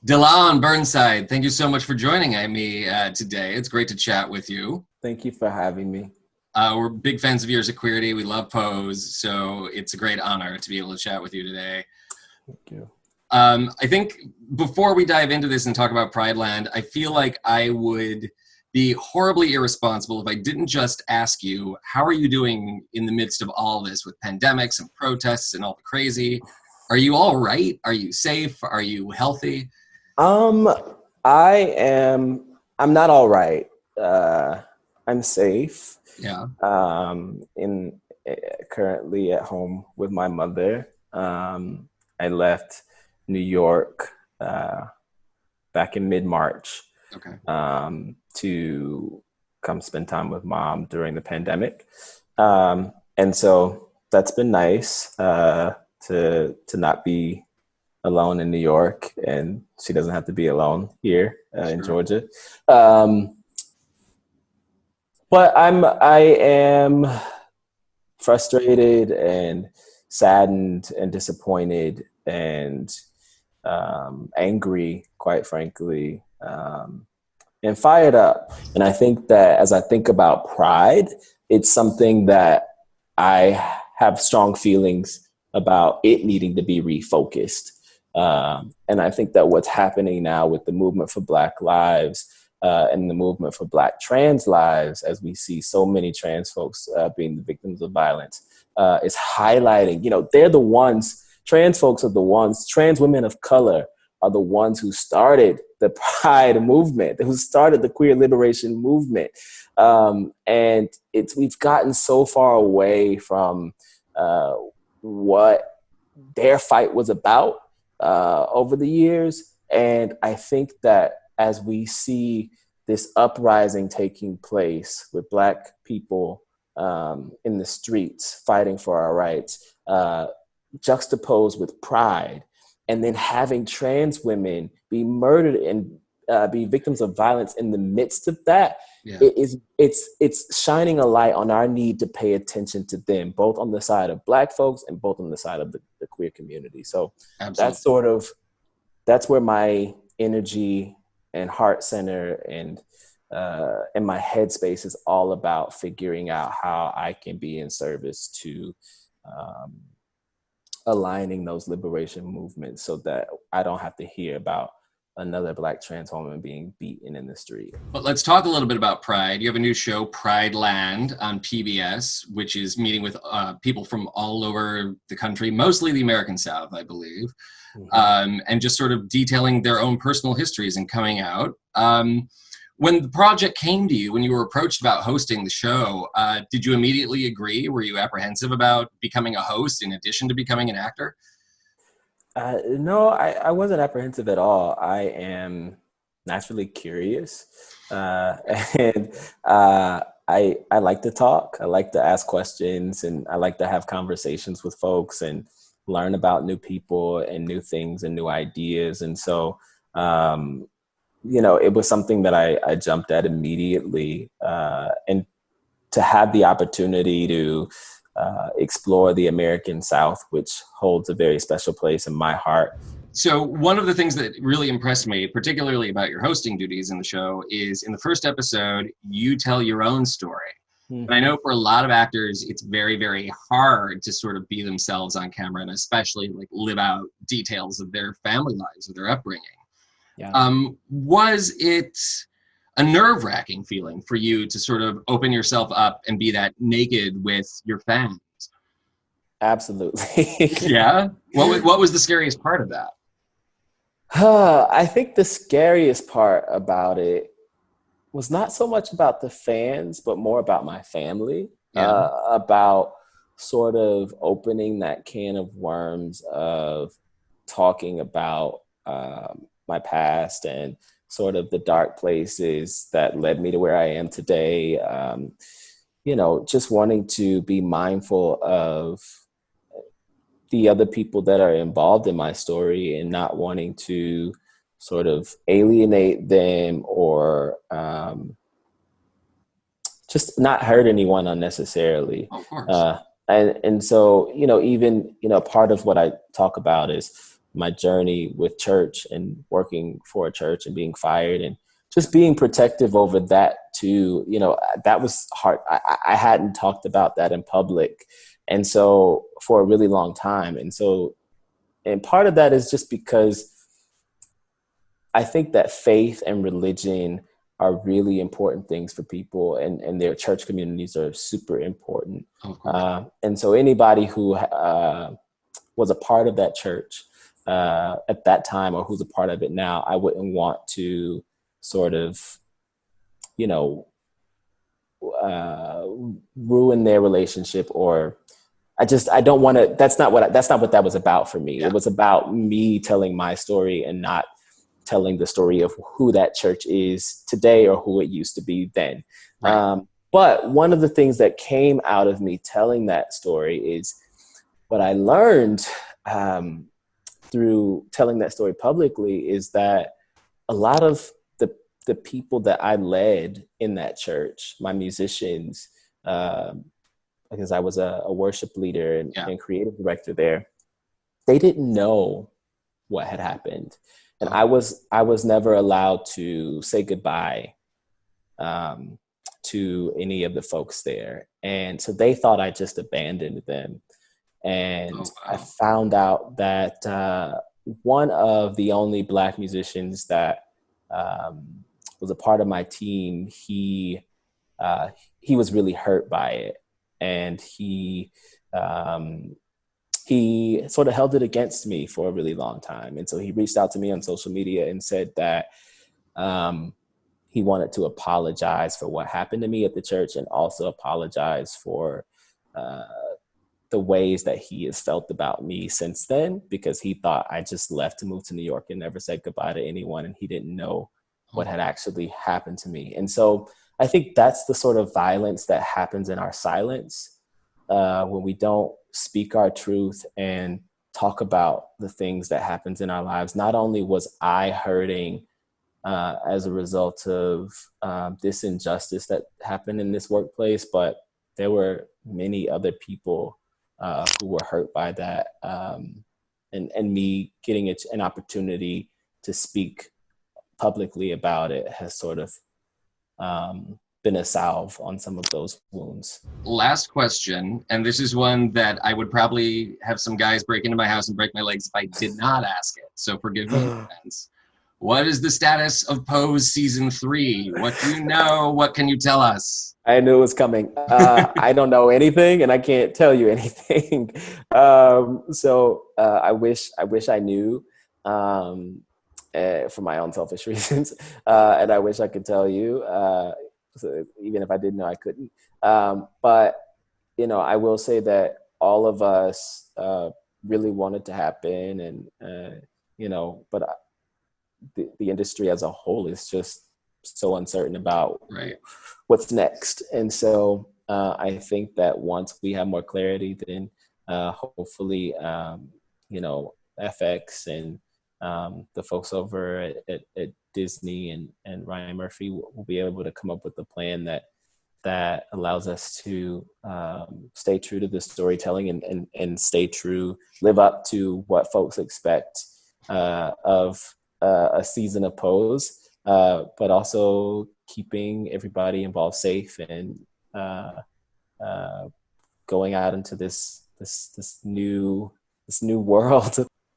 Dyllon Burnside, thank you so much for joining me today. It's great to chat with you. Thank you for having me. We're big fans of yours at Queerty. We love Pose, so it's a great honor to be able to chat with you today. Thank you. I think before we dive into this and talk about Prideland, I feel like I would be horribly irresponsible if I didn't just ask you, how are you doing in the midst of all this with pandemics and protests and all the crazy? Are you all right? Are you safe? Are you healthy? Um, I'm not all right. I'm safe. Yeah. In Currently at home with my mother. I left New York back in mid-March. Okay. To come spend time with mom during the pandemic. And so that's been nice to not be alone in New York, and she doesn't have to be alone here in Georgia. But I am frustrated and saddened and disappointed and angry, quite frankly, and fired up. And I think that as I think about pride, it's something that I have strong feelings about it needing to be refocused. And I think that what's happening now with the movement for Black lives and the movement for Black trans lives, as we see so many trans folks being the victims of violence, is highlighting, they're the ones, trans folks are the ones, trans women of color are the ones who started the Pride movement, who started the queer liberation movement. And we've gotten so far away from what their fight was about over the years. And I think that as we see this uprising taking place with Black people in the streets fighting for our rights, juxtaposed with pride, and then having trans women be murdered and be victims of violence in the midst of that, it's shining a light on our need to pay attention to them, both on the side of Black folks and both on the side of the queer community. So Absolutely. That's where my energy and heart center and my headspace is all about, figuring out how I can be in service to aligning those liberation movements so that I don't have to hear about another Black trans woman being beaten in the street. But let's talk a little bit about Pride. You have a new show, Prideland, on PBS, which is meeting with people from all over the country, mostly the American South, I believe, and just sort of detailing their own personal histories and coming out. When the project came to you, when you were approached about hosting the show, did you immediately agree? Were you apprehensive about becoming a host in addition to becoming an actor? No, I wasn't apprehensive at all. I am naturally curious, and I like to talk. I like to ask questions, and I like to have conversations with folks and learn about new people and new things and new ideas. And so, it was something that I jumped at immediately, and to have the opportunity to explore the American South, which holds a very special place in my heart. So one of the things that really impressed me, particularly about your hosting duties in the show, is in the first episode, you tell your own story. Mm-hmm. And I know for a lot of actors, it's very, very hard to sort of be themselves on camera, and especially like live out details of their family lives or their upbringing. Yeah. Was it a nerve-wracking feeling for you to sort of open yourself up and be that naked with your fans? Absolutely. Yeah? What was the scariest part of that? I think the scariest part about it was not so much about the fans, but more about my family, about sort of opening that can of worms of talking about my past and sort of the dark places that led me to where I am today. Just wanting to be mindful of the other people that are involved in my story and not wanting to sort of alienate them or just not hurt anyone unnecessarily. Of course. And so, even, part of what I talk about is my journey with church and working for a church and being fired and just being protective over that too. You know, that was hard. I hadn't talked about that in public. And so for a really long time. And part of that is just because I think that faith and religion are really important things for people, and their church communities are super important. And so anybody who was a part of that church at that time, or who's a part of it now, I wouldn't want to sort of, you know, ruin their relationship, or I don't want to, that's not what that was about for me. Yeah. It was about me telling my story and not telling the story of who that church is today or who it used to be then. Right. But one of the things that came out of me telling that story is what I learned through telling that story publicly is that a lot of the people that I led in that church, my musicians, because I was a worship leader and creative director there, they didn't know what had happened. And I was never allowed to say goodbye to any of the folks there. And so they thought I just abandoned them. And I found out that one of the only Black musicians that was a part of my team, he was really hurt by it. And he sort of held it against me for a really long time. And so he reached out to me on social media and said that he wanted to apologize for what happened to me at the church, and also apologize for the ways that he has felt about me since then, because he thought I just left to move to New York and never said goodbye to anyone, and he didn't know what had actually happened to me. And so I think that's the sort of violence that happens in our silence, when we don't speak our truth and talk about the things that happens in our lives. Not only was I hurting as a result of this injustice that happened in this workplace, but there were many other people who were hurt by that. And me getting an opportunity to speak publicly about it has sort of been a salve on some of those wounds. Last question, and this is one that I would probably have some guys break into my house and break my legs if I did not ask it. So forgive me in advance. What is the status of Pose Season 3? What do you know? What can you tell us? I knew it was coming. I don't know anything, and I can't tell you anything. So I wish I knew, for my own selfish reasons, and I wish I could tell you. So even if I didn't know, I couldn't. But you know, I will say that all of us really want it to happen, and you know, but the industry as a whole is just so uncertain about what's next. And so I think that once we have more clarity, then hopefully, you know, FX and the folks over at Disney and Ryan Murphy will be able to come up with a plan that allows us to stay true to the storytelling and live up to what folks expect of a season of Pose, but also keeping everybody involved safe and going out into this new world.